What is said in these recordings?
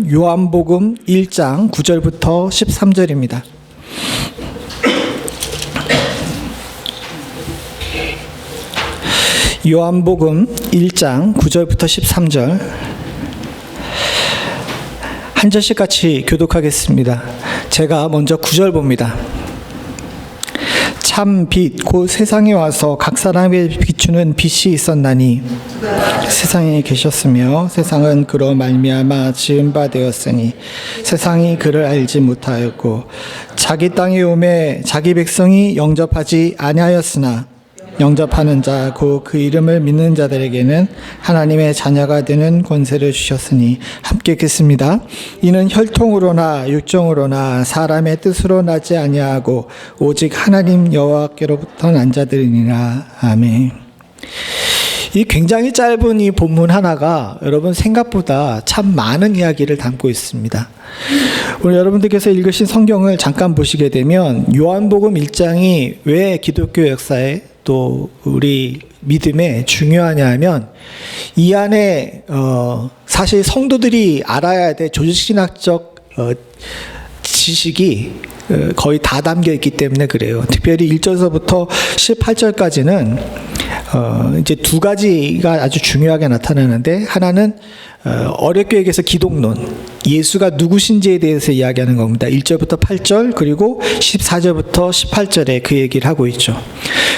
말씀은 요한복음 1장 9절부터 13절입니다. 요한복음 1장 9절부터 13절 한 절씩 같이 교독하겠습니다. 제가 먼저 9절 봅니다. 참 빛 곧 세상에 와서 각 사람에게 비추는 빛이 있었나니 세상에 계셨으며 세상은 그로 말미암아 지은 바 되었으니 세상이 그를 알지 못하였고 자기 땅에 오매 자기 백성이 영접하지 아니하였으나 영접하는 자 곧 그 이름을 믿는 자들에게는 하나님의 자녀가 되는 권세를 주셨으니 함께 읽겠습니다. 이는 혈통으로나 육정으로나 사람의 뜻으로 나지 아니하고 오직 하나님 여호와께로부터 난 자들이니라. 아멘. 이 굉장히 짧은 이 본문 하나가 여러분 생각보다 참 많은 이야기를 담고 있습니다. 오늘 여러분들께서 읽으신 성경을 잠깐 보시게 되면 요한복음 1장이 왜 기독교 역사에 또 우리 믿음에 중요하냐 하면 이 안에 사실 성도들이 알아야 될 조직신학적 지식이 거의 다 담겨 있기 때문에 그래요. 특별히 1절서부터 18절까지는 이제 두 가지가 아주 중요하게 나타나는데, 하나는 어렵게 얘기해서 기독론, 예수가 누구신지에 대해서 이야기하는 겁니다. 1절부터 8절 그리고 14절부터 18절에 그 얘기를 하고 있죠.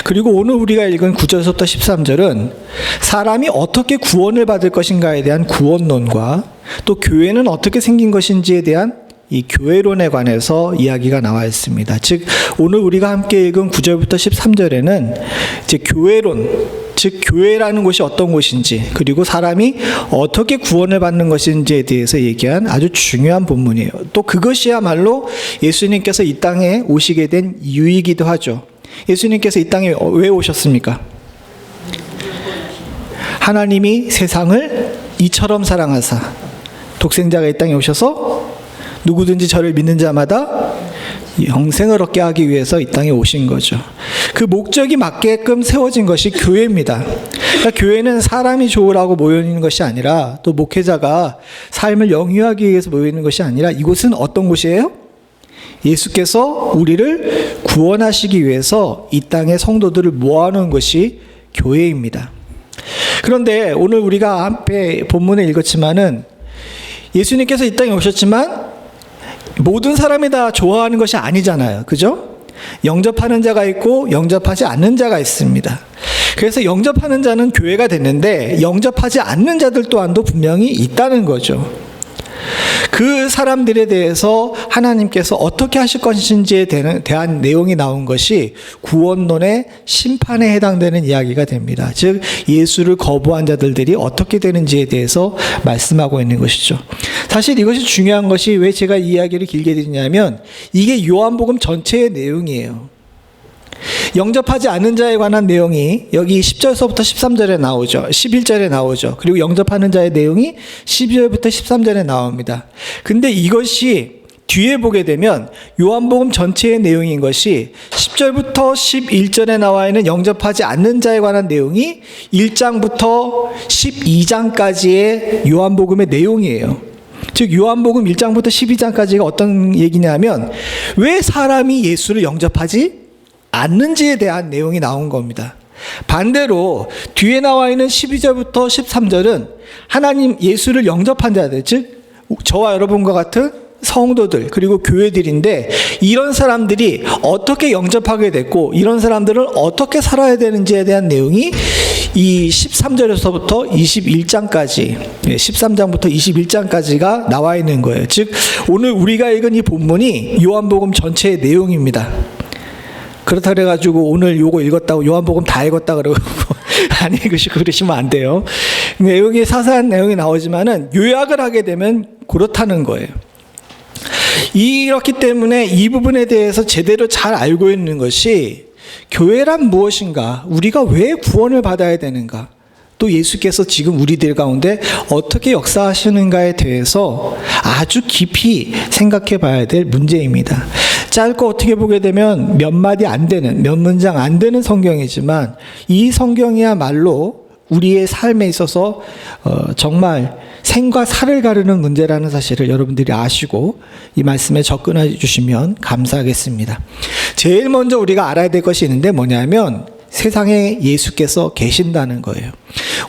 그리고 오늘 우리가 읽은 9절부터 13절은 사람이 어떻게 구원을 받을 것인가에 대한 구원론과 또 교회는 어떻게 생긴 것인지에 대한 이 교회론에 관해서 이야기가 나와 있습니다. 즉 오늘 우리가 함께 읽은 9절부터 13절에는 이제 교회론, 즉 교회라는 곳이 어떤 곳인지 그리고 사람이 어떻게 구원을 받는 것인지에 대해서 얘기한 아주 중요한 본문이에요. 또 그것이야말로 예수님께서 이 땅에 오시게 된 이유이기도 하죠. 예수님께서 이 땅에 왜 오셨습니까? 하나님이 세상을 이처럼 사랑하사 독생자가 이 땅에 오셔서 누구든지 저를 믿는 자마다 영생을 얻게 하기 위해서 이 땅에 오신 거죠. 그 목적이 맞게끔 세워진 것이 교회입니다. 그러니까 교회는 사람이 좋으라고 모여있는 것이 아니라, 또 목회자가 삶을 영위하기 위해서 모여있는 것이 아니라, 이곳은 어떤 곳이에요? 예수께서 우리를 구원하시기 위해서 이 땅의 성도들을 모아놓은 것이 교회입니다. 그런데 오늘 우리가 앞에 본문에 읽었지만은 예수님께서 이 땅에 오셨지만 모든 사람이 다 좋아하는 것이 아니잖아요. 그죠? 영접하는 자가 있고 영접하지 않는 자가 있습니다. 그래서 영접하는 자는 교회가 됐는데 영접하지 않는 자들 또한도 분명히 있다는 거죠. 그 사람들에 대해서 하나님께서 어떻게 하실 것인지에 대한 내용이 나온 것이 구원론의 심판에 해당되는 이야기가 됩니다. 즉 예수를 거부한 자들이 어떻게 되는지에 대해서 말씀하고 있는 것이죠. 사실 이것이 중요한 것이, 왜 제가 이 이야기를 길게 드리냐면 이게 요한복음 전체의 내용이에요. 영접하지 않는 자에 관한 내용이 여기 10절서부터 13절에 나오죠. 11절에 나오죠. 그리고 영접하는 자의 내용이 12절부터 13절에 나옵니다. 근데 이것이 뒤에 보게 되면 요한복음 전체의 내용인 것이 10절부터 11절에 나와 있는 영접하지 않는 자에 관한 내용이 1장부터 12장까지의 요한복음의 내용이에요. 즉 요한복음 1장부터 12장까지가 어떤 얘기냐면 왜 사람이 예수를 영접하지 않는지에 대한 내용이 나온 겁니다. 반대로 뒤에 나와 있는 12절부터 13절은 하나님 예수를 영접한 자들, 즉 저와 여러분과 같은 성도들 그리고 교회들인데, 이런 사람들이 어떻게 영접하게 됐고 이런 사람들은 어떻게 살아야 되는지에 대한 내용이 이 13절에서부터 21장까지 13장부터 21장까지가 나와 있는 거예요. 즉 오늘 우리가 읽은 이 본문이 요한복음 전체의 내용입니다. 그렇다 그래가지고 오늘 요거 읽었다고 요한복음 다 읽었다 그러고 안 읽으시고 그러시면 안 돼요. 내용이 사사한 내용이 나오지만은 요약을 하게 되면 그렇다는 거예요. 이렇기 때문에 이 부분에 대해서 제대로 잘 알고 있는 것이, 교회란 무엇인가, 우리가 왜 구원을 받아야 되는가, 또 예수께서 지금 우리들 가운데 어떻게 역사하시는가에 대해서 아주 깊이 생각해 봐야 될 문제입니다. 짧고 어떻게 보게 되면 몇 마디 안 되는, 몇 문장 안 되는 성경이지만 이 성경이야말로 우리의 삶에 있어서 정말 생과 사를 가르는 문제라는 사실을 여러분들이 아시고 이 말씀에 접근해 주시면 감사하겠습니다. 제일 먼저 우리가 알아야 될 것이 있는데 뭐냐면 세상에 예수께서 계신다는 거예요.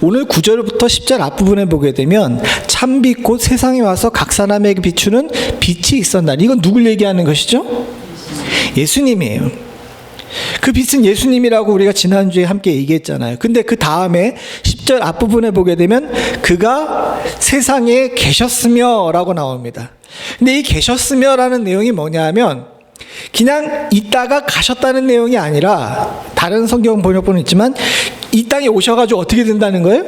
오늘 9절부터 10절 앞부분에 보게 되면 참빛 곧 세상에 와서 각 사람에게 비추는 빛이 있었다. 이건 누굴 얘기하는 것이죠? 예수님이에요. 그 빛은 예수님이라고 우리가 지난주에 함께 얘기했잖아요. 근데 그 다음에 10절 앞부분에 보게 되면 그가 세상에 계셨으며 라고 나옵니다. 근데 이 계셨으며 라는 내용이 뭐냐 하면 그냥 있다가 가셨다는 내용이 아니라 다른 성경 번역본은 있지만 이 땅에 오셔가지고 어떻게 된다는 거예요?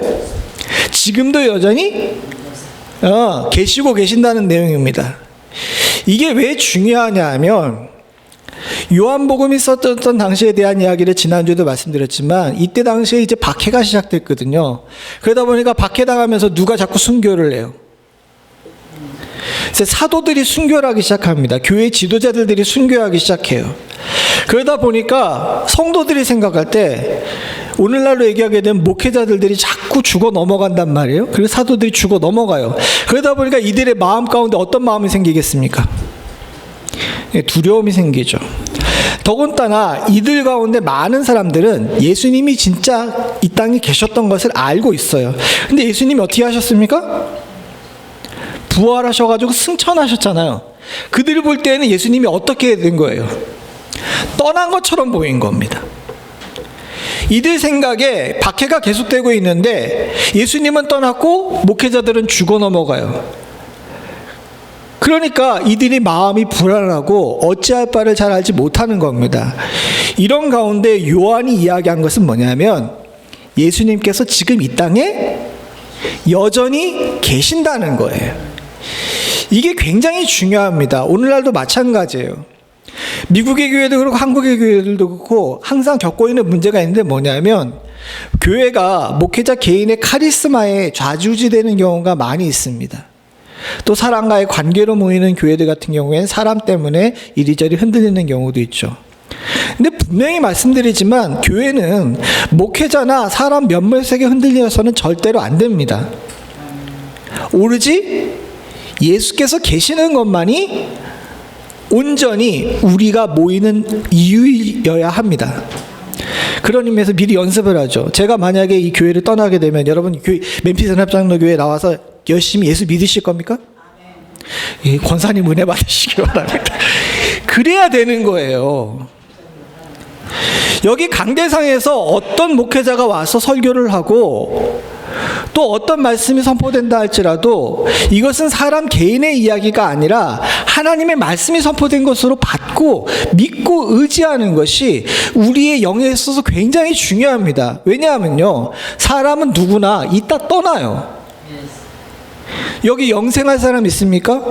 지금도 여전히 계시고 계신다는 내용입니다. 이게 왜 중요하냐 하면 요한복음이 썼던 당시에 대한 이야기를 지난주에도 말씀드렸지만 이때 당시에 이제 박해가 시작됐거든요. 그러다 보니까 박해당하면서 누가 자꾸 순교를 해요? 사도들이 순교를 하기 시작합니다. 교회 지도자들이 순교하기 시작해요. 그러다 보니까 성도들이 생각할 때 오늘날로 얘기하게 되면 목회자들이 자꾸 죽어 넘어간단 말이에요. 그리고 사도들이 죽어 넘어가요. 그러다 보니까 이들의 마음 가운데 어떤 마음이 생기겠습니까? 두려움이 생기죠. 더군다나 이들 가운데 많은 사람들은 예수님이 진짜 이 땅에 계셨던 것을 알고 있어요. 근데 예수님이 어떻게 하셨습니까? 부활하셔가지고 승천하셨잖아요. 그들을 볼 때는 예수님이 어떻게 된 거예요? 떠난 것처럼 보인 겁니다. 이들 생각에 박해가 계속되고 있는데 예수님은 떠났고 목회자들은 죽어 넘어가요. 그러니까 이들이 마음이 불안하고 어찌할 바를 잘 알지 못하는 겁니다. 이런 가운데 요한이 이야기한 것은 뭐냐면 예수님께서 지금 이 땅에 여전히 계신다는 거예요. 이게 굉장히 중요합니다. 오늘날도 마찬가지예요. 미국의 교회도 그렇고 한국의 교회들도 그렇고 항상 겪고 있는 문제가 있는데 뭐냐면 교회가 목회자 개인의 카리스마에 좌지우지되는 경우가 많이 있습니다. 또 사람과의 관계로 모이는 교회들 같은 경우에는 사람 때문에 이리저리 흔들리는 경우도 있죠. 근데 분명히 말씀드리지만 교회는 목회자나 사람 몇몇에게 흔들려서는 절대로 안 됩니다. 오로지 예수께서 계시는 것만이 온전히 우리가 모이는 이유여야 합니다. 그런 의미에서 미리 연습을 하죠. 제가 만약에 이 교회를 떠나게 되면 여러분 멤피스 연합장로교회에 나와서 열심히 예수 믿으실 겁니까? 예, 권사님 은혜 받으시기 바랍니다. 그래야 되는 거예요. 여기 강대상에서 어떤 목회자가 와서 설교를 하고 또 어떤 말씀이 선포된다 할지라도 이것은 사람 개인의 이야기가 아니라 하나님의 말씀이 선포된 것으로 받고 믿고 의지하는 것이 우리의 영에 있어서 굉장히 중요합니다. 왜냐하면요, 사람은 누구나 이따 떠나요. 여기 영생할 사람 있습니까?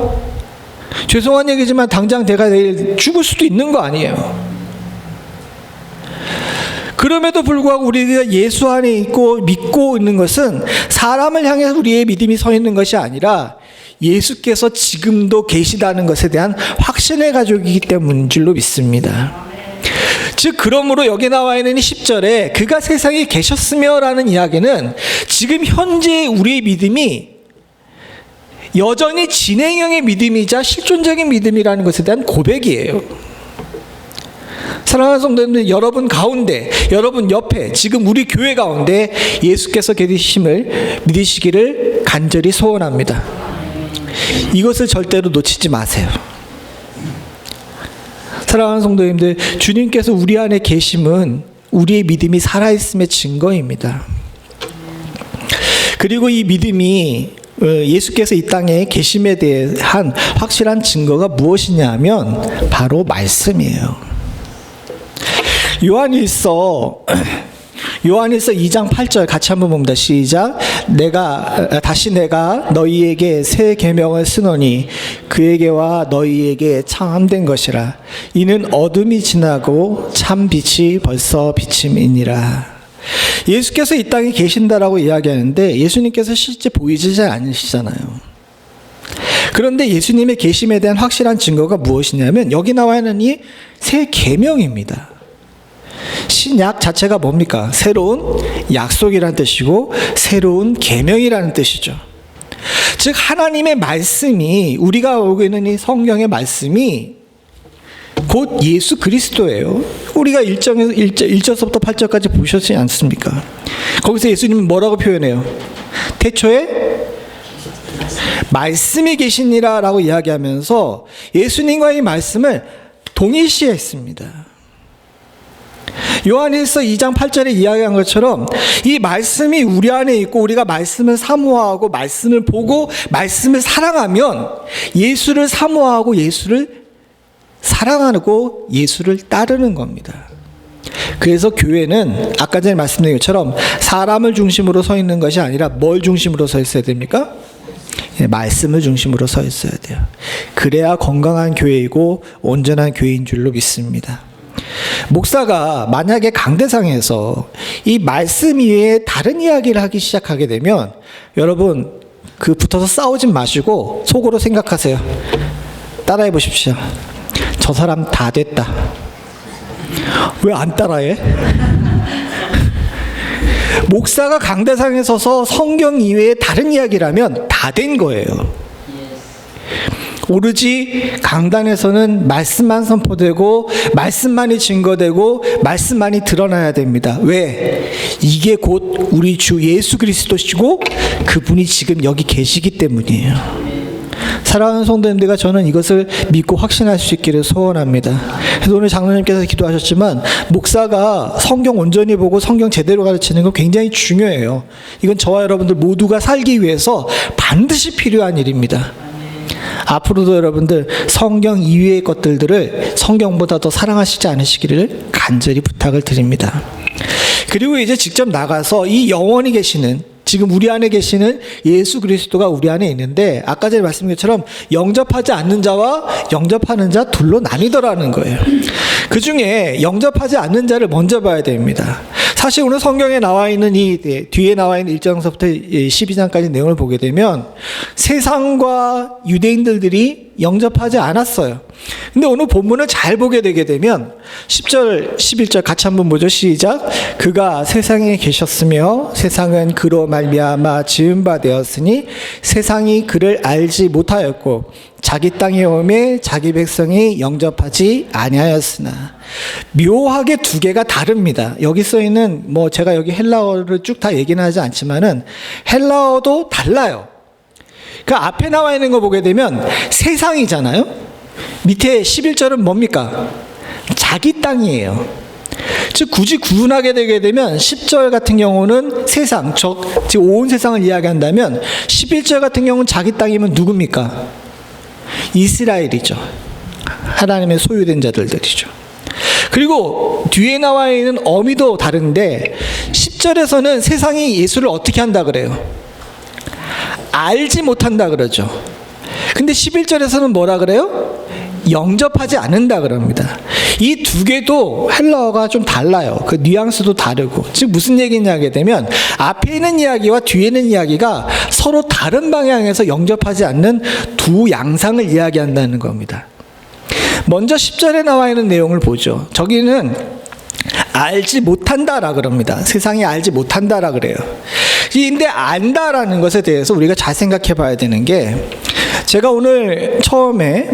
죄송한 얘기지만 당장 내가 내일 죽을 수도 있는 거 아니에요. 그럼에도 불구하고 우리가 예수 안에 있고 믿고 있는 것은 사람을 향해 우리의 믿음이 서 있는 것이 아니라 예수께서 지금도 계시다는 것에 대한 확신을 가지고 있기 때문인 줄로 믿습니다. 즉 그러므로 여기 나와 있는 10절에 그가 세상에 계셨으며 라는 이야기는 지금 현재 우리의 믿음이 여전히 진행형의 믿음이자 실존적인 믿음이라는 것에 대한 고백이에요. 사랑하는 성도님들, 여러분 가운데, 여러분 옆에, 지금 우리 교회 가운데 예수께서 계심을 믿으시기를 간절히 소원합니다. 이것을 절대로 놓치지 마세요. 사랑하는 성도님들, 주님께서 우리 안에 계심은 우리의 믿음이 살아있음의 증거입니다. 그리고 이 믿음이 예수께서 이 땅에 계심에 대한 확실한 증거가 무엇이냐 하면 바로 말씀이에요. 요한일서 2장 8절 같이 한번 봅니다. 시작. 내가 너희에게 새 계명을 쓰노니 그에게와 너희에게 참된 것이라. 이는 어둠이 지나고 참 빛이 벌써 비침이니라. 예수께서 이 땅에 계신다라고 이야기하는데 예수님께서 실제 보이지 않으시잖아요. 그런데 예수님의 계심에 대한 확실한 증거가 무엇이냐면 여기 나와 있는 이 새 계명입니다. 신약 자체가 뭡니까? 새로운 약속이라는 뜻이고 새로운 계명이라는 뜻이죠. 즉 하나님의 말씀이, 우리가 보고 있는 이 성경의 말씀이 곧 예수 그리스도예요. 우리가 1절서부터 8절까지 보셨지 않습니까? 거기서 예수님은 뭐라고 표현해요? 태초에 말씀이 계시니라 라고 이야기하면서 예수님과 이 말씀을 동일시했습니다. 요한일서 2장 8절에 이야기한 것처럼 이 말씀이 우리 안에 있고 우리가 말씀을 사모하고 말씀을 보고 말씀을 사랑하면 예수를 사모하고 예수를 사랑하고 예수를 따르는 겁니다. 그래서 교회는 아까 전에 말씀드린 것처럼 사람을 중심으로 서 있는 것이 아니라 뭘 중심으로 서 있어야 됩니까? 말씀을 중심으로 서 있어야 돼요. 그래야 건강한 교회이고 온전한 교회인 줄로 믿습니다. 목사가 만약에 강대상에서 이 말씀 이외에 다른 이야기를 하기 시작하게 되면 여러분 그 붙어서 싸우지 마시고 속으로 생각하세요. 따라해 보십시오. 저 사람 다 됐다. 왜 안 따라해? 목사가 강대상에 서서 성경 이외에 다른 이야기를 하면 다 된 거예요. 오로지 강단에서는 말씀만 선포되고 말씀만이 증거되고 말씀만이 드러나야 됩니다. 왜? 이게 곧 우리 주 예수 그리스도시고 그분이 지금 여기 계시기 때문이에요. 사랑하는 성도님들과 저는 이것을 믿고 확신할 수 있기를 소원합니다. 그래서 오늘 장로님께서 기도하셨지만 목사가 성경 온전히 보고 성경 제대로 가르치는 건 굉장히 중요해요. 이건 저와 여러분들 모두가 살기 위해서 반드시 필요한 일입니다. 앞으로도 여러분들 성경 이외의 것들을 성경보다 더 사랑하시지 않으시기를 간절히 부탁을 드립니다. 그리고 이제 직접 나가서 이 영원히 계시는, 지금 우리 안에 계시는 예수 그리스도가 우리 안에 있는데 아까 전에 말씀드린 것처럼 영접하지 않는 자와 영접하는 자 둘로 나뉘더라는 거예요. 그 중에 영접하지 않는 자를 먼저 봐야 됩니다. 사실 오늘 성경에 나와 있는 이 뒤에 나와 있는 1장서부터 12장까지 내용을 보게 되면 세상과 유대인들이 영접하지 않았어요. 근데 오늘 본문을 잘 보게 되게 되면 10절, 11절 같이 한번 보죠. 시작. 그가 세상에 계셨으며 세상은 그로 말미암아 지은 바 되었으니 세상이 그를 알지 못하였고 자기 땅에 오매 자기 백성이 영접하지 아니하였으나. 묘하게 두 개가 다릅니다. 여기 써 있는 제가 여기 헬라어를 쭉 다 얘기는 하지 않지만은 헬라어도 달라요. 그 앞에 나와 있는 거 보게 되면 세상이잖아요. 밑에 11절은 뭡니까? 자기 땅이에요. 즉 굳이 구분하게 되게 되면 10절 같은 경우는 세상, 즉 온 세상을 이야기한다면 11절 같은 경우는 자기 땅이면 누굽니까? 이스라엘이죠. 하나님의 소유된 자들이죠. 그리고 뒤에 나와 있는 어미도 다른데 10절에서는 세상이 예수를 어떻게 한다 그래요? 알지 못한다 그러죠. 근데 11절에서는 뭐라 그래요? 영접하지 않는다 그럽니다. 이 두 개도 헬라어가 좀 달라요. 그 뉘앙스도 다르고. 즉 무슨 얘기냐 하게 되면 앞에 있는 이야기와 뒤에 있는 이야기가 서로 다른 방향에서 영접하지 않는 두 양상을 이야기한다는 겁니다. 먼저 10절에 나와 있는 내용을 보죠. 저기는 알지 못한다라 그럽니다. 세상이 알지 못한다라 그래요. 근데 안다라는 것에 대해서 우리가 잘 생각해 봐야 되는 게, 제가 오늘 처음에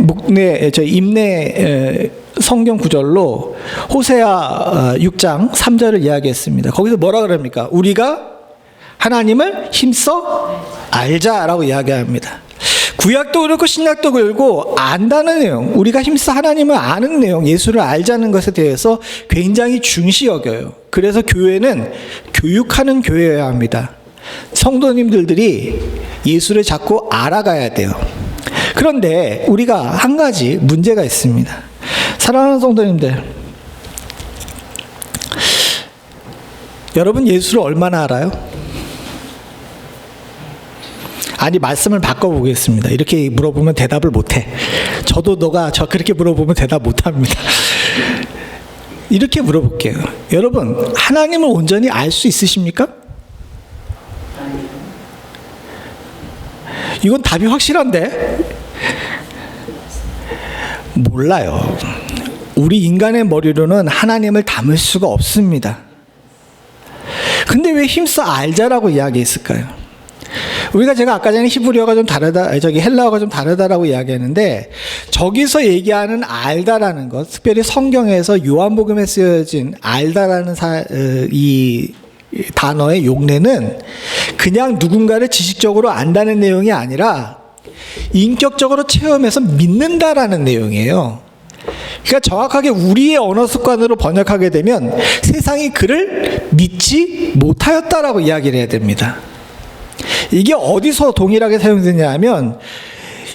임내 성경 구절로 호세아 6장 3절을 이야기했습니다. 거기서 뭐라 그럽니까? 우리가 하나님을 힘써 알자라고 이야기합니다. 구약도 그렇고 신약도 그렇고 안다는 내용, 우리가 힘써 하나님을 아는 내용, 예수를 알자는 것에 대해서 굉장히 중시 여겨요. 그래서 교회는 교육하는 교회여야 합니다. 성도님들이 예수를 자꾸 알아가야 돼요. 그런데 우리가 한 가지 문제가 있습니다. 사랑하는 성도님들, 여러분 예수를 얼마나 알아요? 아니, 말씀을 바꿔보겠습니다. 이렇게 물어보면 대답을 못해. 저도 저 그렇게 물어보면 대답 못합니다. 이렇게 물어볼게요. 여러분, 하나님을 온전히 알 수 있으십니까? 이건 답이 확실한데? 몰라요. 우리 인간의 머리로는 하나님을 담을 수가 없습니다. 근데 왜 힘써 알자라고 이야기했을까요? 제가 아까 전에 히브리어가 좀 다르다, 헬라어가 좀 다르다라고 이야기했는데, 저기서 얘기하는 알다라는 것, 특별히 성경에서 요한복음에 쓰여진 알다라는 이 단어의 용례는 그냥 누군가를 지식적으로 안다는 내용이 아니라 인격적으로 체험해서 믿는다라는 내용이에요. 그러니까 정확하게 우리의 언어 습관으로 번역하게 되면 세상이 그를 믿지 못하였다라고 이야기를 해야 됩니다. 이게 어디서 동일하게 사용되냐 하면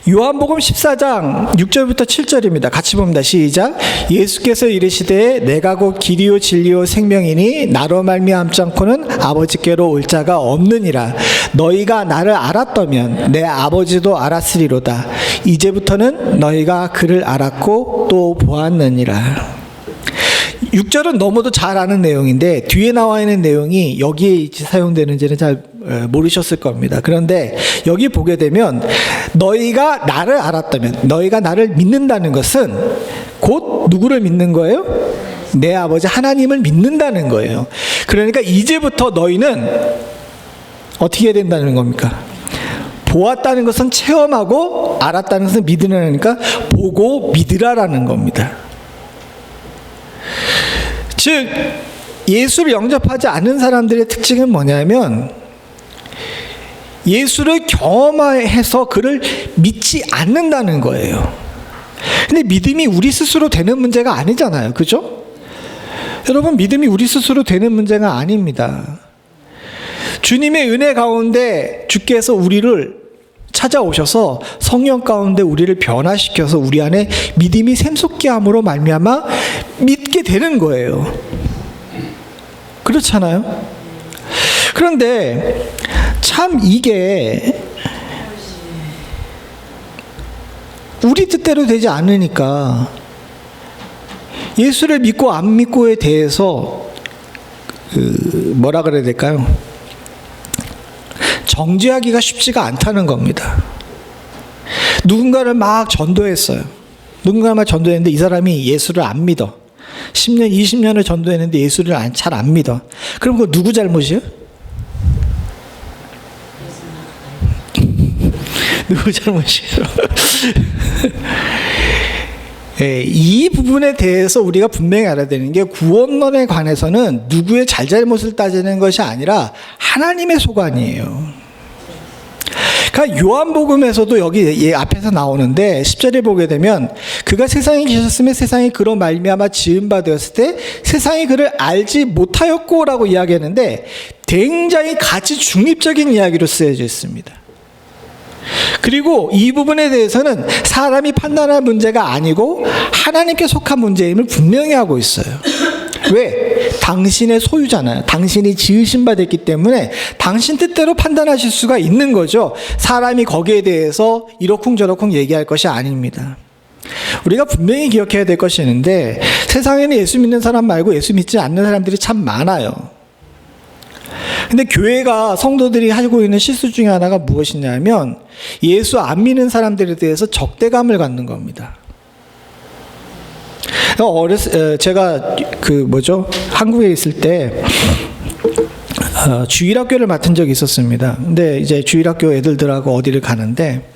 요한복음 14장 6절부터 7절입니다. 같이 봅니다. 시작. 예수께서 이르시되 내가 곧 길이요 진리요 생명이니 나로 말미암지 않고는 아버지께로 올 자가 없느니라. 너희가 나를 알았다면 내 아버지도 알았으리로다. 이제부터는 너희가 그를 알았고 또 보았느니라. 6절은 너무도 잘 아는 내용인데 뒤에 나와 있는 내용이 여기에 사용되는지는 잘 모르셨을 겁니다. 그런데 여기 보게 되면 너희가 나를 알았다면, 너희가 나를 믿는다는 것은 곧 누구를 믿는 거예요? 내 아버지 하나님을 믿는다는 거예요. 그러니까 이제부터 너희는 어떻게 해야 된다는 겁니까? 보았다는 것은 체험하고 알았다는 것은 믿으라니까 보고 믿으라라는 겁니다. 즉 예수를 영접하지 않는 사람들의 특징은 뭐냐면 예수를 경험해서 그를 믿지 않는다는 거예요. 근데 믿음이 우리 스스로 되는 문제가 아니잖아요. 그죠? 여러분, 믿음이 우리 스스로 되는 문제가 아닙니다. 주님의 은혜 가운데 주께서 우리를 찾아오셔서 성령 가운데 우리를 변화시켜서 우리 안에 믿음이 샘솟게 함으로 말미암아 믿게 되는 거예요. 그렇잖아요? 그런데 참 이게 우리 뜻대로 되지 않으니까 예수를 믿고 안 믿고에 대해서 뭐라 그래야 될까요? 정죄하기가 쉽지가 않다는 겁니다. 누군가를 막 전도했어요. 누군가를 막 전도했는데 이 사람이 예수를 안 믿어. 10년, 20년을 전도했는데 예수를 잘 안 믿어. 그럼 그거 누구 잘못이에요? 누구 잘못이에요? 네, 이 부분에 대해서 우리가 분명히 알아야 되는 게 구원론에 관해서는 누구의 잘잘못을 따지는 것이 아니라 하나님의 소관이에요. 그러니까 요한복음에서도 여기 앞에서 나오는데 10절에 보게 되면 그가 세상에 계셨으면 세상이 그로 말미암아 지은 바 되었을 때 세상이 그를 알지 못하였고라고 이야기했는데 굉장히 가치 중립적인 이야기로 쓰여져 있습니다. 그리고 이 부분에 대해서는 사람이 판단할 문제가 아니고 하나님께 속한 문제임을 분명히 하고 있어요. 왜? 당신의 소유잖아요. 당신이 지으신 바 됐기 때문에 당신 뜻대로 판단하실 수가 있는 거죠. 사람이 거기에 대해서 이러쿵저러쿵 얘기할 것이 아닙니다. 우리가 분명히 기억해야 될 것이 있는데 세상에는 예수 믿는 사람 말고 예수 믿지 않는 사람들이 참 많아요. 근데 교회가 성도들이 하고 있는 실수 중에 하나가 무엇이냐면 예수 안 믿는 사람들에 대해서 적대감을 갖는 겁니다. 제가 한국에 있을 때 주일학교를 맡은 적이 있었습니다. 근데 이제 주일학교 애들하고 어디를 가는데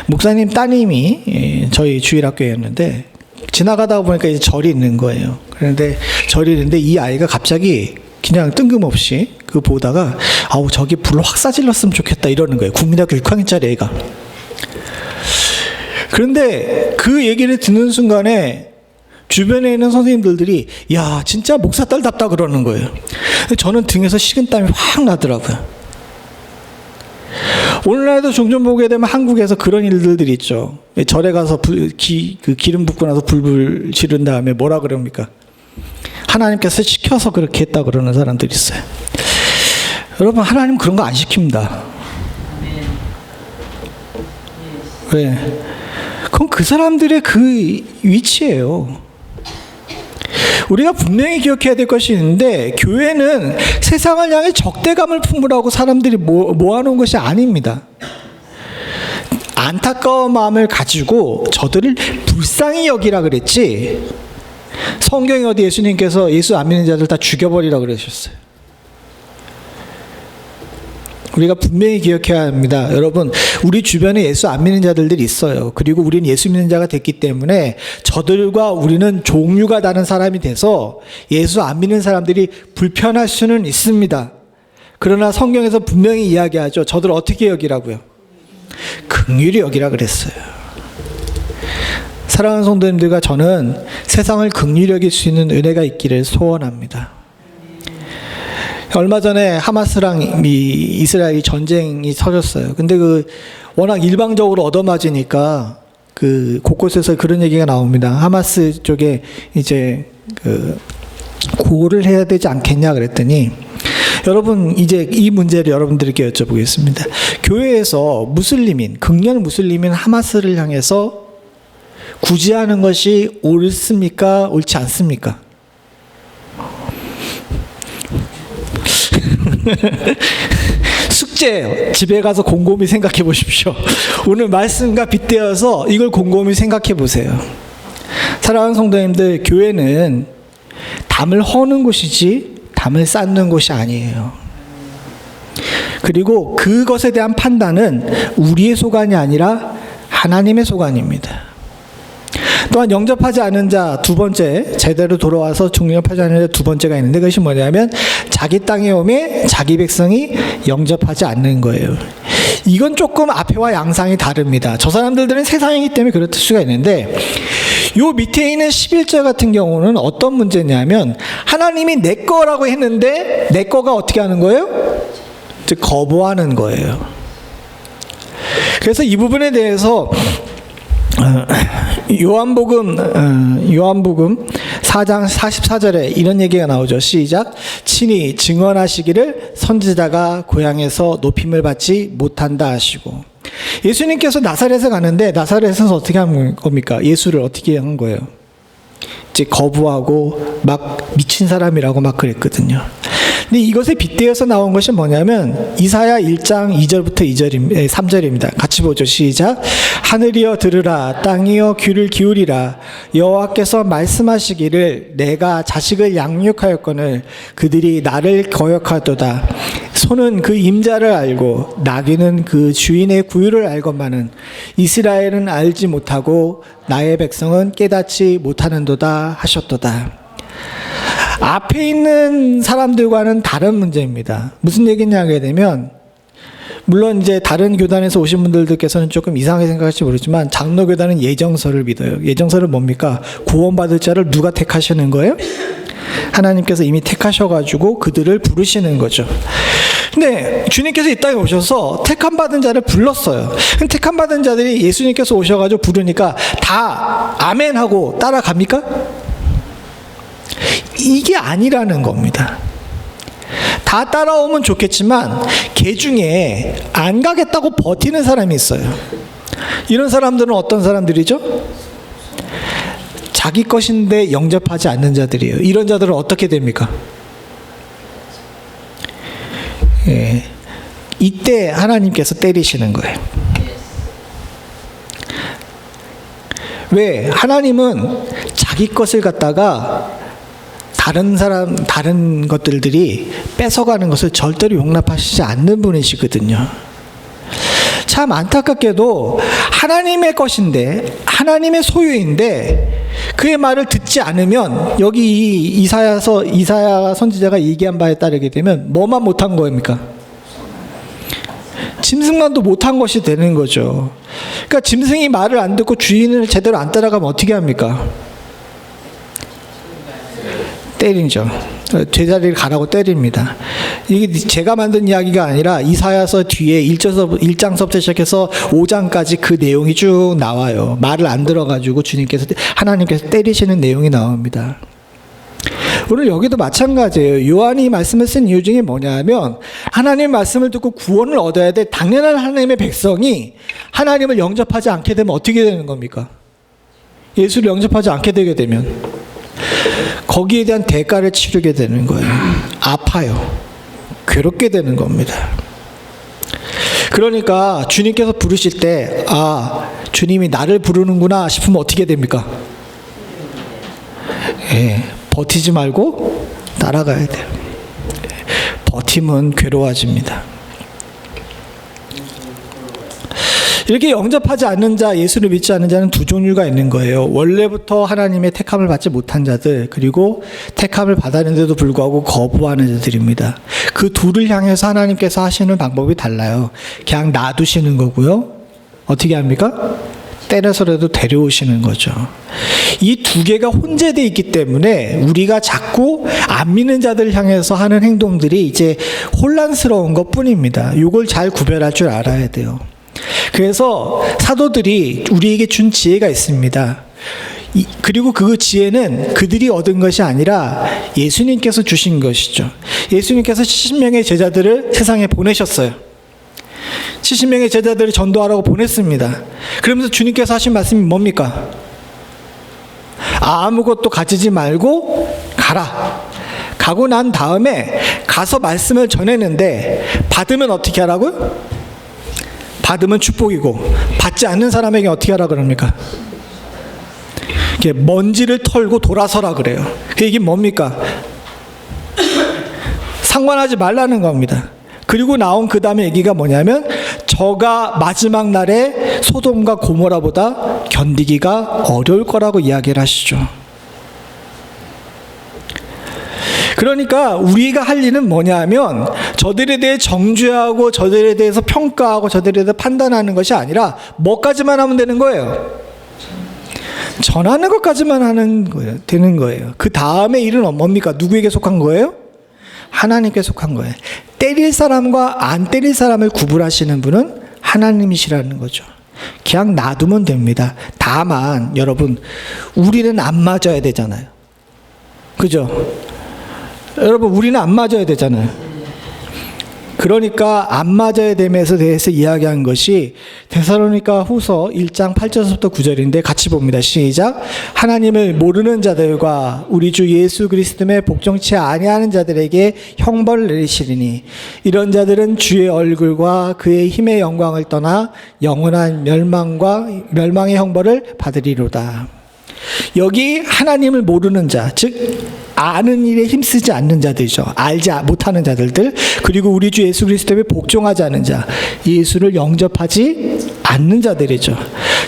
목사님 따님이 저희 주일학교였는데 지나가다 보니까 이제 절이 있는 거예요. 그런데 절이 있는데 이 아이가 갑자기 그냥 뜬금없이 그 보다가 아우 저기 불 확 싸질렀으면 좋겠다 이러는 거예요. 국민학교 6학년짜리 애가. 그런데 그 얘기를 듣는 순간에 주변에 있는 선생님들이 야 진짜 목사딸답다 그러는 거예요. 저는 등에서 식은땀이 확 나더라고요. 오늘날도 종종 보게 되면 한국에서 그런 일들이 있죠. 절에 가서 기름 붓고 나서 불 지른 다음에 뭐라 그럽니까? 하나님께서 시켜서 그렇게 했다 그러는 사람들이 있어요. 여러분 하나님 그런 거 안 시킵니다. 왜? 그건 그 사람들의 그 위치예요. 우리가 분명히 기억해야 될 것이 있는데 교회는 세상을 향해 적대감을 품으라고 사람들이 모아놓은 것이 아닙니다. 안타까운 마음을 가지고 저들을 불쌍히 여기라 그랬지 성경에 어디 예수님께서 예수 안 믿는 자들 다 죽여버리라고 그러셨어요. 우리가 분명히 기억해야 합니다. 여러분, 우리 주변에 예수 안 믿는 자들이 있어요. 그리고 우리는 예수 믿는 자가 됐기 때문에 저들과 우리는 종류가 다른 사람이 돼서 예수 안 믿는 사람들이 불편할 수는 있습니다. 그러나 성경에서 분명히 이야기하죠. 저들 어떻게 여기라고요? 긍휼히 여기라 그랬어요. 사랑하는 성도님들과 저는 세상을 긍휼히 여길 수 있는 은혜가 있기를 소원합니다. 얼마 전에 하마스랑 이스라엘 전쟁이 터졌어요. 근데 워낙 일방적으로 얻어맞으니까 곳곳에서 그런 얘기가 나옵니다. 하마스 쪽에 이제 고를 해야 되지 않겠냐 그랬더니, 여러분, 이제 이 문제를 여러분들에게 여쭤보겠습니다. 교회에서 극렬 무슬림인 하마스를 향해서 구제하는 것이 옳습니까? 옳지 않습니까? 숙제예요. 집에 가서 곰곰이 생각해 보십시오. 오늘 말씀과 빗대어서 이걸 곰곰이 생각해 보세요. 사랑하는 성도님들, 교회는 담을 허는 곳이지 담을 쌓는 곳이 아니에요. 그리고 그것에 대한 판단은 우리의 소관이 아니라 하나님의 소관입니다. 또한 영접하지 않은 자 두 번째, 제대로 돌아와서 영접하지 않은 자 두 번째가 있는데, 그것이 뭐냐면 자기 땅에 오매 자기 백성이 영접하지 않는 거예요. 이건 조금 앞에와 양상이 다릅니다. 저 사람들은 세상이기 때문에 그럴 수가 있는데, 요 밑에 있는 11절 같은 경우는 어떤 문제냐면, 하나님이 내 거라고 했는데 내 거가 어떻게 하는 거예요? 즉 거부하는 거예요. 그래서 이 부분에 대해서 요한복음 4장 44절에 이런 얘기가 나오죠. 시작. 친히 증언하시기를 선지자가 고향에서 높임을 받지 못한다 하시고, 예수님께서 나사렛에 가는데 나사렛에서 어떻게 한 겁니까? 예수를 어떻게 한 거예요? 이제 거부하고 막 미친 사람이라고 막 그랬거든요. 근데 이것에 빗대어서 나온 것이 뭐냐면 이사야 1장 2절부터 3절입니다. 같이 보죠. 시작. 하늘이여 들으라, 땅이여 귀를 기울이라. 여호와께서 말씀하시기를 내가 자식을 양육하였거늘 그들이 나를 거역하도다. 소는 그 임자를 알고 나귀는 그 주인의 구유를 알건만은 이스라엘은 알지 못하고 나의 백성은 깨닫지 못하는도다 하셨도다. 앞에 있는 사람들과는 다른 문제입니다. 무슨 얘기냐 하게 되면, 물론 이제 다른 교단에서 오신 분들께서는 조금 이상하게 생각할지 모르지만 장로교단은 예정서를 믿어요. 예정서는 뭡니까? 구원받을 자를 누가 택하시는 거예요? 하나님께서 이미 택하셔가지고 그들을 부르시는 거죠. 근데 주님께서 이 땅에 오셔서 택함받은 자를 불렀어요. 택함받은 자들이 예수님께서 오셔가지고 부르니까 다 아멘 하고 따라갑니까? 이게 아니라는 겁니다. 다 따라오면 좋겠지만 개 중에 안 가겠다고 버티는 사람이 있어요. 이런 사람들은 어떤 사람들이죠? 자기 것인데 영접하지 않는 자들이에요. 이런 자들은 어떻게 됩니까? 예, 이때 하나님께서 때리시는 거예요. 왜? 하나님은 자기 것을 갖다가 다른 것들이 뺏어가는 것을 절대로 용납하시지 않는 분이시거든요. 참 안타깝게도 하나님의 것인데, 하나님의 소유인데 그의 말을 듣지 않으면, 여기 이사야 선지자가 얘기한 바에 따르게 되면 뭐만 못한 겁니까? 짐승만도 못한 것이 되는 거죠. 그러니까 짐승이 말을 안 듣고 주인을 제대로 안 따라가면 어떻게 합니까? 때리죠. 제자리를 가라고 때립니다. 이게 제가 만든 이야기가 아니라 이사야서 뒤에 1장서부터 시작해서 5장까지 그 내용이 쭉 나와요. 말을 안 들어가지고 하나님께서 때리시는 내용이 나옵니다. 오늘 여기도 마찬가지예요. 요한이 말씀을 쓴 이유 중에 뭐냐면, 하나님의 말씀을 듣고 구원을 얻어야 될 당연한 하나님의 백성이 하나님을 영접하지 않게 되면 어떻게 되는 겁니까? 예수를 영접하지 않게 되게 되면 거기에 대한 대가를 치르게 되는 거예요. 아파요. 괴롭게 되는 겁니다. 그러니까 주님께서 부르실 때, 아, 주님이 나를 부르는구나 싶으면 어떻게 됩니까? 버티지 말고 따라가야 돼요. 버팀은 괴로워집니다. 이렇게 영접하지 않는 자, 예수를 믿지 않는 자는 두 종류가 있는 거예요. 원래부터 하나님의 택함을 받지 못한 자들, 그리고 택함을 받았는데도 불구하고 거부하는 자들입니다. 그 둘을 향해서 하나님께서 하시는 방법이 달라요. 그냥 놔두시는 거고요. 어떻게 합니까? 때려서라도 데려오시는 거죠. 이 두 개가 혼재되어 있기 때문에 우리가 자꾸 안 믿는 자들 향해서 하는 행동들이 이제 혼란스러운 것 뿐입니다. 이걸 잘 구별할 줄 알아야 돼요. 그래서 사도들이 우리에게 준 지혜가 있습니다. 그리고 그 지혜는 그들이 얻은 것이 아니라 예수님께서 주신 것이죠. 예수님께서 70명의 제자들을 세상에 보내셨어요. 70명의 제자들을 전도하라고 보냈습니다. 그러면서 주님께서 하신 말씀이 뭡니까? 아무것도 가지지 말고 가라. 가고 난 다음에 가서 말씀을 전했는데 받으면 어떻게 하라고요? 받으면 축복이고 받지 않는 사람에게 어떻게 하라 그럽니까? 먼지를 털고 돌아서라 그래요. 그 얘기 뭡니까? 상관하지 말라는 겁니다. 그리고 나온 그 다음에 얘기가 뭐냐면 저가 마지막 날에 소돔과 고모라보다 견디기가 어려울 거라고 이야기를 하시죠. 그러니까 우리가 할 일은 뭐냐면 저들에 대해 정죄하고 저들에 대해서 평가하고 저들에 대해 판단하는 것이 아니라 뭐까지만 하면 되는 거예요? 전하는 것까지만 하는 거예요. 되는 거예요. 그 다음에 일은 뭡니까? 누구에게 속한 거예요? 하나님께 속한 거예요. 때릴 사람과 안 때릴 사람을 구분하시는 분은 하나님이시라는 거죠. 그냥 놔두면 됩니다. 다만 여러분 우리는 안 맞아야 되잖아요. 그죠? 여러분 우리는 안 맞아야 되잖아요. 그러니까 안 맞아야 됨에 대해서 이야기한 것이 데살로니가 후서 1장 8절부터 9절인데 같이 봅니다. 시작. 하나님을 모르는 자들과 우리 주 예수 그리스도의 복종치 아니하는 자들에게 형벌을 내리시리니 이런 자들은 주의 얼굴과 그의 힘의 영광을 떠나 영원한 멸망의 형벌을 받으리로다. 여기 하나님을 모르는 자, 즉 아는 일에 힘쓰지 않는 자들이죠. 알지 못하는 자들들, 그리고 우리 주 예수 그리스도에 복종하지 않는 자, 예수를 영접하지 않는 자들이죠.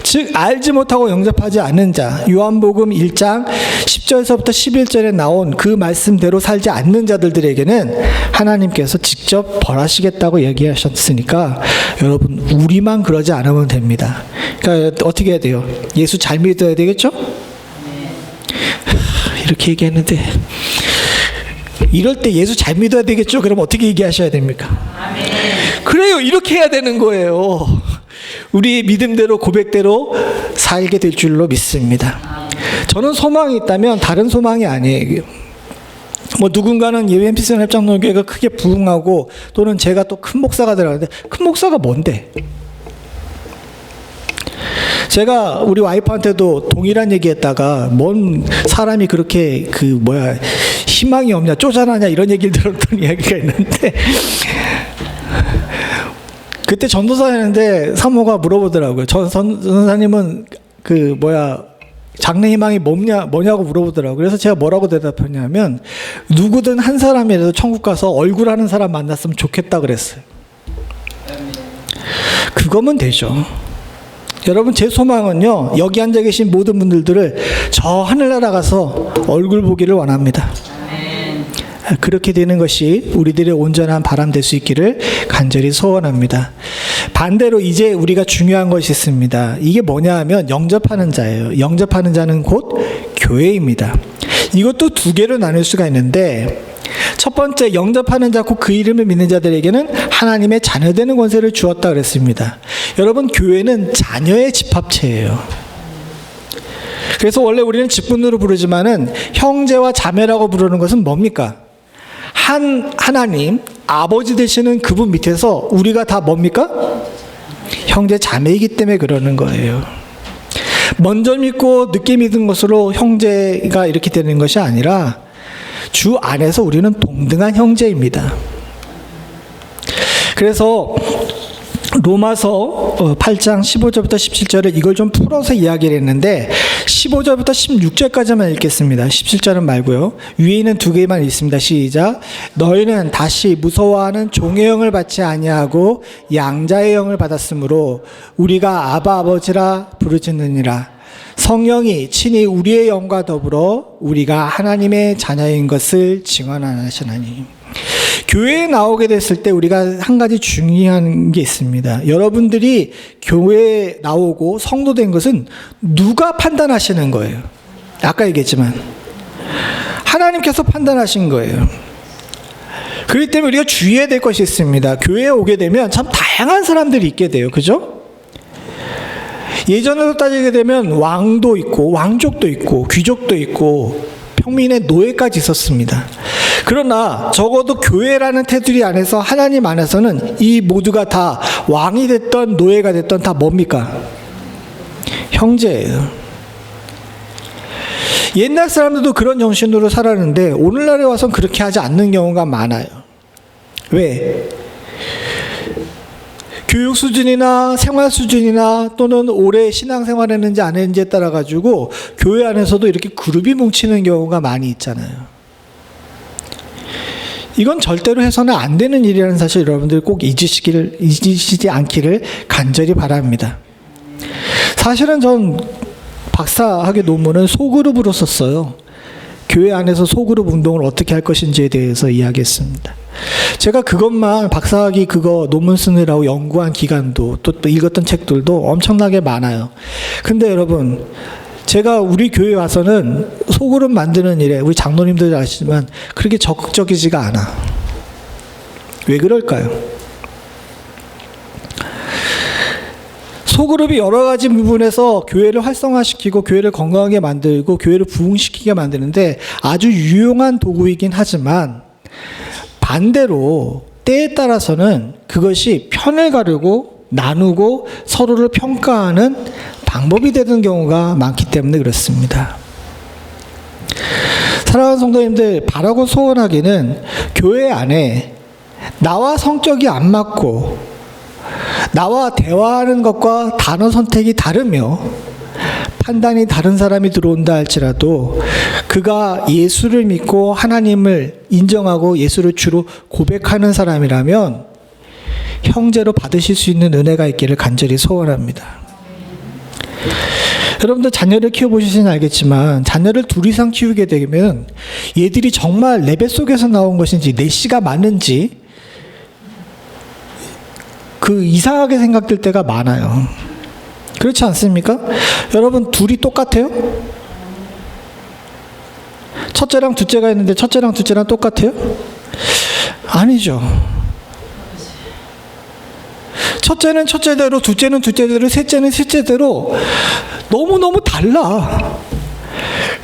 즉 알지 못하고 영접하지 않는 자, 요한복음 1장 10절에서부터 11절에 나온 그 말씀대로 살지 않는 자들에게는 하나님께서 직접 벌하시겠다고 얘기하셨으니까 여러분 우리만 그러지 않으면 됩니다. 그러니까 어떻게 해야 돼요? 예수 잘 믿어야 되겠죠? 이렇게 얘기했는데 이럴 때 예수 잘 믿어야 되겠죠? 그럼 어떻게 얘기하셔야 됩니까? 아멘. 그래요. 이렇게 해야 되는 거예요. 우리의 믿음대로 고백대로 살게 될 줄로 믿습니다. 저는 소망이 있다면 다른 소망이 아니에요. 뭐 누군가는 예비엔피스전 협장노교회가 크게 부흥하고 또는 제가 또 큰 목사가 되라는데 큰 목사가 뭔데? 제가 우리 와이프한테도 동일한 얘기했다가 뭔 사람이 그렇게 희망이 없냐 쪼잔하냐 이런 얘기를 들었던 이야기가 있는데 그때 전도사 했는데 사모가 물어보더라고요. 전도사님은 장래 희망이 뭐냐고 물어보더라고요. 그래서 제가 뭐라고 대답했냐면 누구든 한 사람이라도 천국 가서 얼굴 하는 사람 만났으면 좋겠다 그랬어요. 그거면 되죠. 여러분 제 소망은요 여기 앉아 계신 모든 분들을 저 하늘나라 가서 얼굴 보기를 원합니다. 그렇게 되는 것이 우리들의 온전한 바람 될 수 있기를 간절히 소원합니다. 반대로 이제 우리가 중요한 것이 있습니다. 이게 뭐냐 하면 영접하는 자예요. 영접하는 자는 곧 교회입니다. 이것도 두 개로 나눌 수가 있는데 첫 번째 영접하는 자 곧 그 이름을 믿는 자들에게는 하나님의 자녀되는 권세를 주었다 그랬습니다. 여러분 교회는 자녀의 집합체예요. 그래서 원래 우리는 직분으로 부르지만은 형제와 자매라고 부르는 것은 뭡니까? 하나님 아버지 되시는 그분 밑에서 우리가 다 뭡니까? 형제 자매이기 때문에 그러는 거예요. 먼저 믿고 늦게 믿은 것으로 형제가 이렇게 되는 것이 아니라 주 안에서 우리는 동등한 형제입니다. 그래서 로마서 8장 15절부터 17절에 이걸 좀 풀어서 이야기를 했는데 15절부터 16절까지만 읽겠습니다. 17절은 말고요. 위에 있는 두 개만 있습니다. 시작. 너희는 다시 무서워하는 종의 영을 받지 아니하고 양자의 영을 받았으므로 우리가 아바 아버지라 부르짖느니라. 성령이 친히 우리의 영과 더불어 우리가 하나님의 자녀인 것을 증언하시나니. 교회에 나오게 됐을 때 우리가 한 가지 중요한 게 있습니다. 여러분들이 교회에 나오고 성도된 것은 누가 판단하시는 거예요? 아까 얘기했지만 하나님께서 판단하신 거예요. 그렇기 때문에 우리가 주의해야 될 것이 있습니다. 교회에 오게 되면 참 다양한 사람들이 있게 돼요. 그죠? 예전으로 따지게 되면 왕도 있고 왕족도 있고 귀족도 있고 평민의 노예까지 있었습니다. 그러나 적어도 교회라는 테두리 안에서 하나님 안에서는 이 모두가 다 왕이 됐던 노예가 됐던 다 뭡니까? 형제예요. 옛날 사람들도 그런 정신으로 살았는데 오늘날에 와서는 그렇게 하지 않는 경우가 많아요. 왜? 교육 수준이나 생활 수준이나 또는 오래 신앙생활 했는지 안 했는지에 따라 가지고 교회 안에서도 이렇게 그룹이 뭉치는 경우가 많이 있잖아요. 이건 절대로 해서는 안 되는 일이라는 사실 여러분들 꼭 잊으시지 않기를 간절히 바랍니다. 사실은 전 박사학위 논문은 소그룹으로 썼어요. 교회 안에서 소그룹 운동을 어떻게 할 것인지에 대해서 이야기했습니다. 제가 그것만 박사학위 그거 논문 쓰느라고 연구한 기간도 또 읽었던 책들도 엄청나게 많아요. 근데 여러분, 제가 우리 교회에 와서는 소그룹 만드는 일에 우리 장로님들 아시지만 그렇게 적극적이지가 않아. 왜 그럴까요? 소그룹이 여러 가지 부분에서 교회를 활성화시키고 교회를 건강하게 만들고 교회를 부흥시키게 만드는데 아주 유용한 도구이긴 하지만 반대로 때에 따라서는 그것이 편을 가르고 나누고 서로를 평가하는 방법이 되는 경우가 많기 때문에 그렇습니다. 사랑하는 성도님들, 바라고 소원하기는 교회 안에 나와 성격이 안 맞고 나와 대화하는 것과 단어 선택이 다르며 판단이 다른 사람이 들어온다 할지라도 그가 예수를 믿고 하나님을 인정하고 예수를 주로 고백하는 사람이라면 형제로 받으실 수 있는 은혜가 있기를 간절히 소원합니다. 여러분들 자녀를 키워보시면 알겠지만 자녀를 둘 이상 키우게 되면 얘들이 정말 내 뱃속에서 나온 것인지 내 씨가 맞는지 그 이상하게 생각될 때가 많아요. 그렇지 않습니까? 여러분 둘이 똑같아요? 첫째랑 둘째가 있는데 첫째랑 둘째랑 똑같아요? 아니죠. 첫째는 첫째대로, 둘째는 둘째대로, 셋째는 셋째대로 너무너무 달라.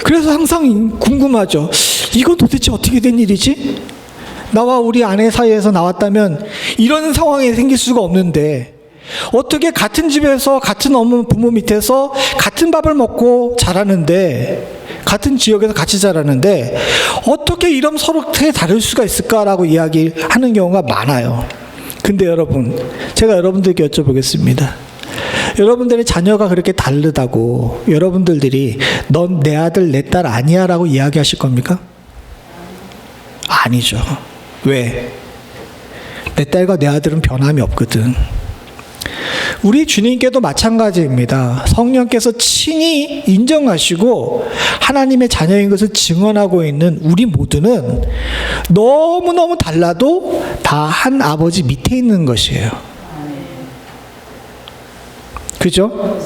그래서 항상 궁금하죠. 이건 도대체 어떻게 된 일이지? 나와 우리 아내 사이에서 나왔다면 이런 상황이 생길 수가 없는데 어떻게 같은 집에서 같은 부모 밑에서 같은 밥을 먹고 자라는데 같은 지역에서 같이 자라는데 어떻게 이런 서로 다를 수가 있을까라고 이야기하는 경우가 많아요. 근데 여러분, 제가 여러분들께 여쭤보겠습니다. 여러분들의 자녀가 그렇게 다르다고 여러분들이 넌 내 아들 내 딸 아니야 라고 이야기하실 겁니까? 아니죠. 왜? 내 딸과 내 아들은 변함이 없거든. 우리 주님께도 마찬가지입니다. 성령께서 친히 인정하시고 하나님의 자녀인 것을 증언하고 있는 우리 모두는 너무너무 달라도 다 한 아버지 밑에 있는 것이에요. 그죠?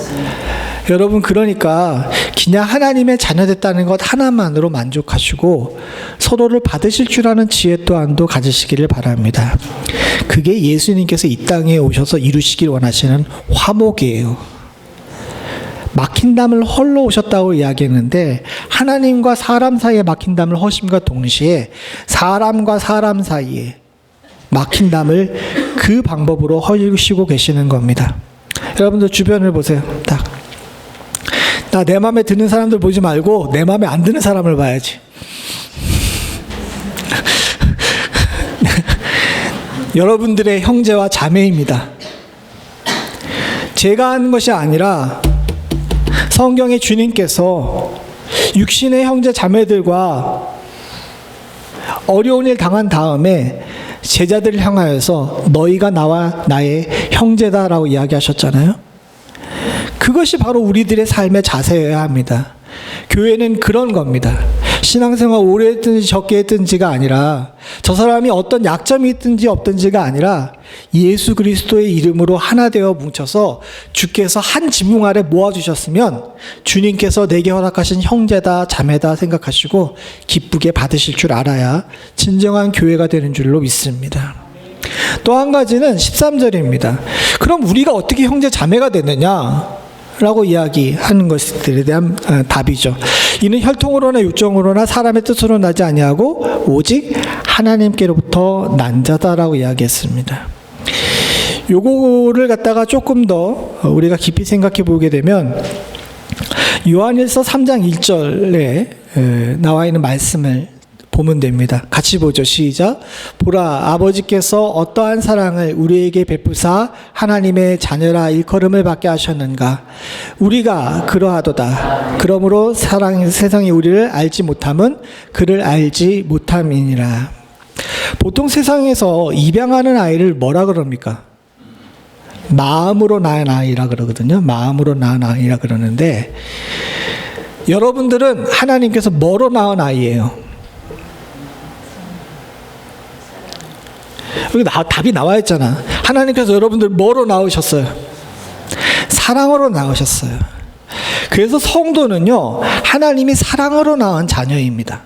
여러분, 그러니까 그냥 하나님의 자녀 됐다는 것 하나만으로 만족하시고 서로를 받으실 줄 아는 지혜 또한도 가지시기를 바랍니다. 그게 예수님께서 이 땅에 오셔서 이루시길 원하시는 화목이에요. 막힌 담을 헐러 오셨다고 이야기했는데 하나님과 사람 사이에 막힌 담을 허심과 동시에 사람과 사람 사이에 막힌 담을 그 방법으로 허시고 계시는 겁니다. 여러분들 주변을 보세요. 딱. 나 내 마음에 드는 사람들 보지 말고 내 마음에 안 드는 사람을 봐야지. 여러분들의 형제와 자매입니다. 제가 하는 것이 아니라 성경의 주님께서 육신의 형제 자매들과 어려운 일 당한 다음에 제자들을 향하여서 너희가 나와 나의 형제다라고 이야기하셨잖아요. 그것이 바로 우리들의 삶의 자세여야 합니다. 교회는 그런 겁니다. 신앙생활 오래 했든지 적게 했든지가 아니라, 저 사람이 어떤 약점이 있든지 없든지가 아니라, 예수 그리스도의 이름으로 하나 되어 뭉쳐서 주께서 한 지붕 아래 모아주셨으면 주님께서 내게 허락하신 형제다 자매다 생각하시고 기쁘게 받으실 줄 알아야 진정한 교회가 되는 줄로 믿습니다. 또 한 가지는 13절입니다. 그럼 우리가 어떻게 형제 자매가 됐느냐? 라고 이야기하는 것들에 대한 답이죠. 이는 혈통으로나 육정으로나 사람의 뜻으로 나지 아니하고 오직 하나님께로부터 난 자다라고 이야기했습니다. 요거를 갖다가 조금 더 우리가 깊이 생각해 보게 되면 요한일서 3장 1절에 나와 있는 말씀을 보면 됩니다. 같이 보죠. 시작. 보라, 아버지께서 어떠한 사랑을 우리에게 베푸사 하나님의 자녀라 일컬음을 받게 하셨는가. 우리가 그러하도다. 그러므로 세상이 우리를 알지 못함은 그를 알지 못함이니라. 보통 세상에서 입양하는 아이를 뭐라 그럽니까? 마음으로 낳은 아이라 그러거든요. 마음으로 낳은 아이라 그러는데, 여러분들은 하나님께서 뭐로 낳은 아이예요? 여기 답이 나와 있잖아. 하나님께서 여러분들 뭐로 낳으셨어요? 사랑으로 낳으셨어요. 그래서 성도는요, 하나님이 사랑으로 낳은 자녀입니다.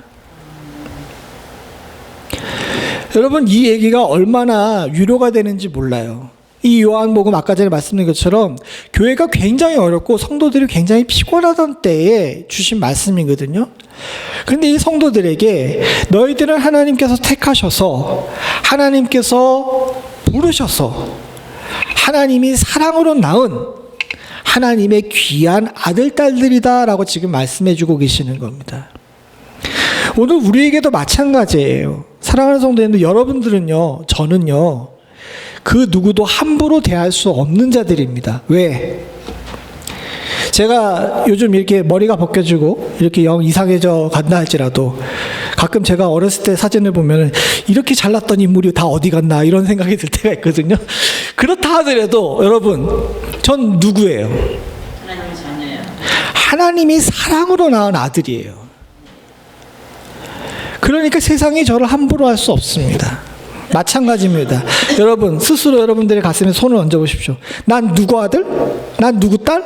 여러분, 이 얘기가 얼마나 위로가 되는지 몰라요. 이 요한복음 아까 전에 말씀드린 것처럼 교회가 굉장히 어렵고 성도들이 굉장히 피곤하던 때에 주신 말씀이거든요. 그런데 이 성도들에게 너희들은 하나님께서 택하셔서 하나님께서 부르셔서 하나님이 사랑으로 낳은 하나님의 귀한 아들, 딸들이다 라고 지금 말씀해 주고 계시는 겁니다. 오늘 우리에게도 마찬가지예요. 사랑하는 성도님들, 여러분들은요, 저는요, 그 누구도 함부로 대할 수 없는 자들입니다. 왜? 제가 요즘 이렇게 머리가 벗겨지고 이렇게 영 이상해져 간다 할지라도 가끔 제가 어렸을 때 사진을 보면 이렇게 잘났던 인물이 다 어디 갔나 이런 생각이 들 때가 있거든요. 그렇다 하더라도 여러분, 전 누구예요? 하나님 자녀예요. 하나님이 사랑으로 낳은 아들이에요. 그러니까 세상이 저를 함부로 할 수 없습니다. 마찬가지입니다. 여러분, 스스로 여러분들의 가슴에 손을 얹어 보십시오. 난 누구 아들? 난 누구 딸?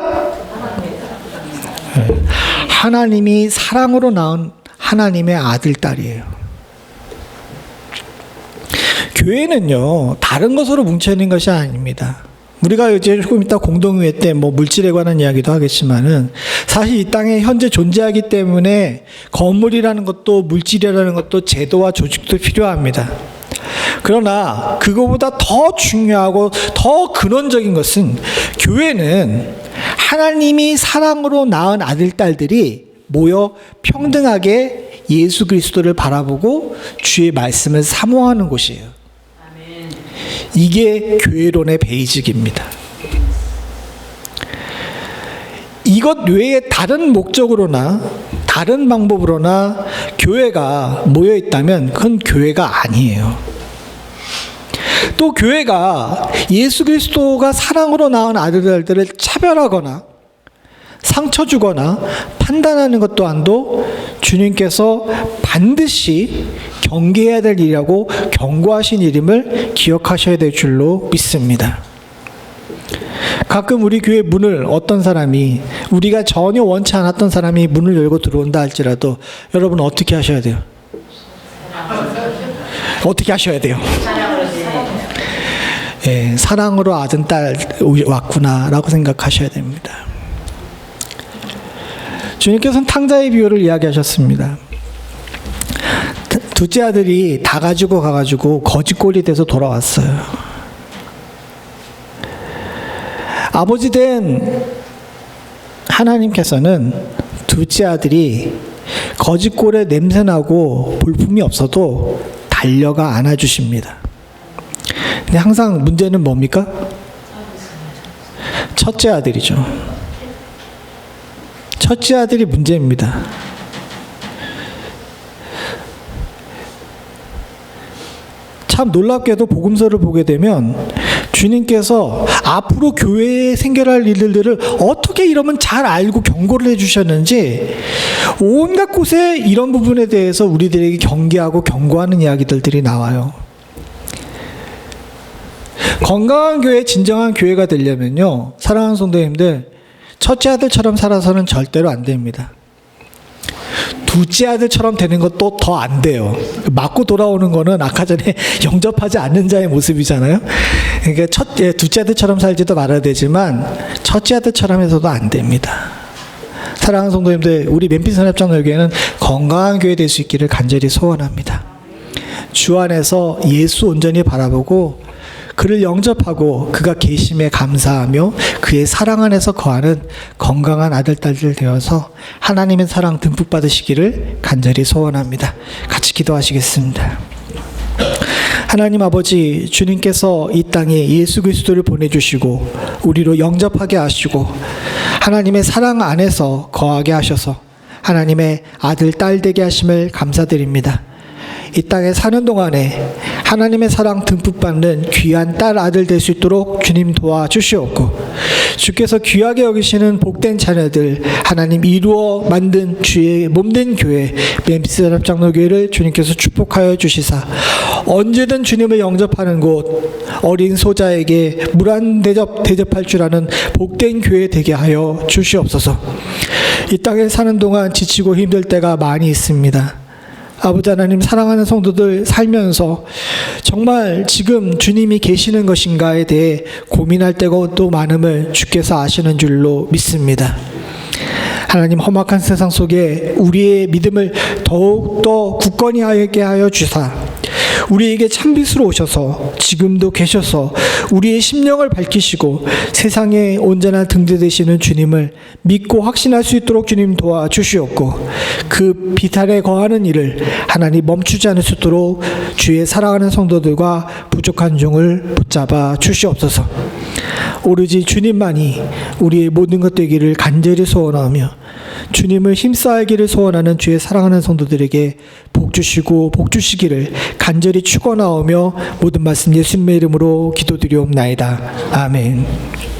하나님이 사랑으로 낳은 하나님의 아들, 딸이에요. 교회는요, 다른 것으로 뭉쳐있는 것이 아닙니다. 우리가 이제 조금 이따 공동회의 때 뭐 물질에 관한 이야기도 하겠지만은, 사실 이 땅에 현재 존재하기 때문에 건물이라는 것도 물질이라는 것도 제도와 조직도 필요합니다. 그러나 그거보다 더 중요하고 더 근원적인 것은, 교회는 하나님이 사랑으로 낳은 아들, 딸들이 모여 평등하게 예수 그리스도를 바라보고 주의 말씀을 사모하는 곳이에요. 아멘. 이게 교회론의 베이직입니다. 이것 외에 다른 목적으로나 다른 방법으로나 교회가 모여 있다면 그건 교회가 아니에요. 또 교회가 예수 그리스도가 사랑으로 낳은 아들들을 차별하거나 상처 주거나 판단하는 것 또한도 주님께서 반드시 경계해야 될 일이라고 경고하신 일임을 기억하셔야 될 줄로 믿습니다. 가끔 우리 교회 문을 어떤 사람이, 우리가 전혀 원치 않았던 사람이 문을 열고 들어온다 할지라도 여러분 어떻게 하셔야 돼요? 어떻게 하셔야 돼요? 예, 사랑으로 아들, 딸 왔구나라고 생각하셔야 됩니다. 주님께서는 탕자의 비유를 이야기하셨습니다. 둘째 아들이 다 가지고 가가지고 거지꼴이 돼서 돌아왔어요. 아버지 된 하나님께서는 둘째 아들이 거지꼴에 냄새나고 볼품이 없어도 달려가 안아주십니다. 근데 항상 문제는 뭡니까? 첫째 아들이죠. 첫째 아들이 문제입니다. 참 놀랍게도 복음서를 보게 되면 주님께서 앞으로 교회에 생겨날 일들을 어떻게 이러면 잘 알고 경고를 해주셨는지 온갖 곳에 이런 부분에 대해서 우리들에게 경계하고 경고하는 이야기들이 나와요. 건강한 교회, 진정한 교회가 되려면요, 사랑하는 성도님들, 첫째 아들처럼 살아서는 절대로 안 됩니다. 둘째 아들처럼 되는 것도 더 안 돼요. 맞고 돌아오는 거는 아까 전에 영접하지 않는 자의 모습이잖아요. 그러니까 둘째 아들처럼 살지도 말아야 되지만 첫째 아들처럼 해서도 안 됩니다. 사랑하는 성도님들, 우리 멤피스 선합장로교회는 건강한 교회 될 수 있기를 간절히 소원합니다. 주 안에서 예수 온전히 바라보고 그를 영접하고 그가 계심에 감사하며 그의 사랑 안에서 거하는 건강한 아들, 딸들 되어서 하나님의 사랑 듬뿍 받으시기를 간절히 소원합니다. 같이 기도하시겠습니다. 하나님 아버지, 주님께서 이 땅에 예수 그리스도를 보내주시고 우리로 영접하게 하시고 하나님의 사랑 안에서 거하게 하셔서 하나님의 아들, 딸 되게 하심을 감사드립니다. 이 땅에 사는 동안에 하나님의 사랑 듬뿍 받는 귀한 딸, 아들 될 수 있도록 주님 도와주시옵고 주께서 귀하게 여기시는 복된 자녀들 하나님 이루어 만든 주의 몸된 교회 멤피스 선합장로교회를 주님께서 축복하여 주시사 언제든 주님을 영접하는 곳 어린 소자에게 무한 대접할 줄 아는 복된 교회 되게 하여 주시옵소서. 이 땅에 사는 동안 지치고 힘들 때가 많이 있습니다. 아버지 하나님, 사랑하는 성도들 살면서 정말 지금 주님이 계시는 것인가에 대해 고민할 때가 또 많음을 주께서 아시는 줄로 믿습니다. 하나님, 험악한 세상 속에 우리의 믿음을 더욱더 굳건히 하게 하여 주사 우리에게 참빛으로 오셔서 지금도 계셔서 우리의 심령을 밝히시고 세상에 온전한 등대 되시는 주님을 믿고 확신할 수 있도록 주님 도와주시옵고 그 빛 아래 거하는 일을 하나님 멈추지 않을 수 있도록 주의 사랑하는 성도들과 부족한 종을 붙잡아 주시옵소서. 오로지 주님만이 우리의 모든 것 되기를 간절히 소원하며 주님을 힘써하기를 소원하는 주의 사랑하는 성도들에게 복 주시고 복 주시기를 간절히 축원하오며 모든 말씀 예수님의 이름으로 기도드리옵나이다. 아멘.